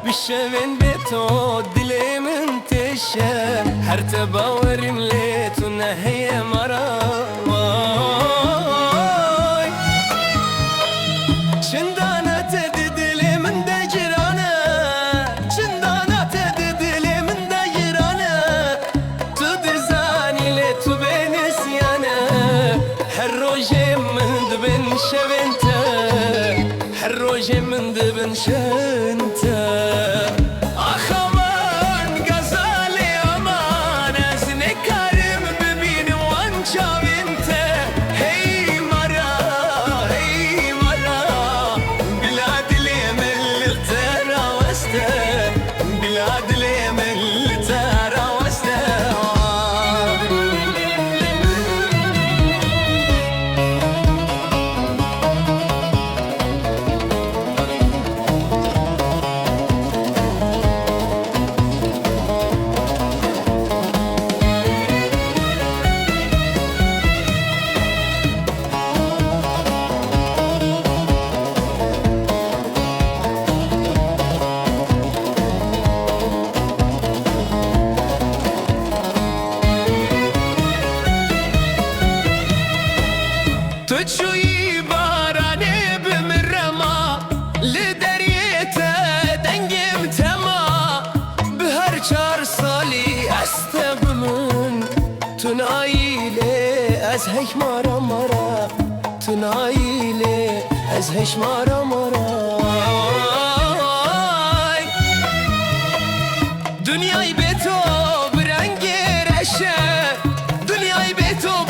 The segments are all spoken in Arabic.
بالشبن بيتو دلي من تشا هرت باورم ليتو نهي مراي شندانا تددلي من دجرانا شندانا تددلي من دجرانا تدزاني ليتو بنسيانا هالروجي من دبن شبنتا هالروجي من دبن شنتا تشوي باراني بمرما لدريته دنجم تما بهر چار سالي استغمن تنايلي از هيش مارا مارا تنايلي از هيش مارا مارا دنياي بيتو برنگي رشه دنياي بيتو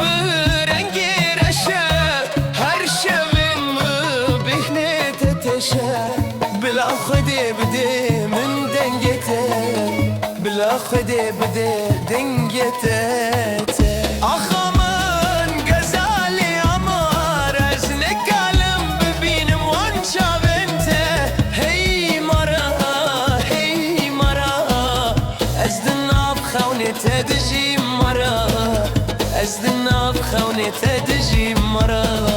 بلا خدي بدي من دنجته بلا خدي بدي دنجته أخمن غزالي أمار أزنك علم ببينم وانشا بنته هي مرا أزدنا بخوني تدجي مرا أزدنا بخوني تدجي مرا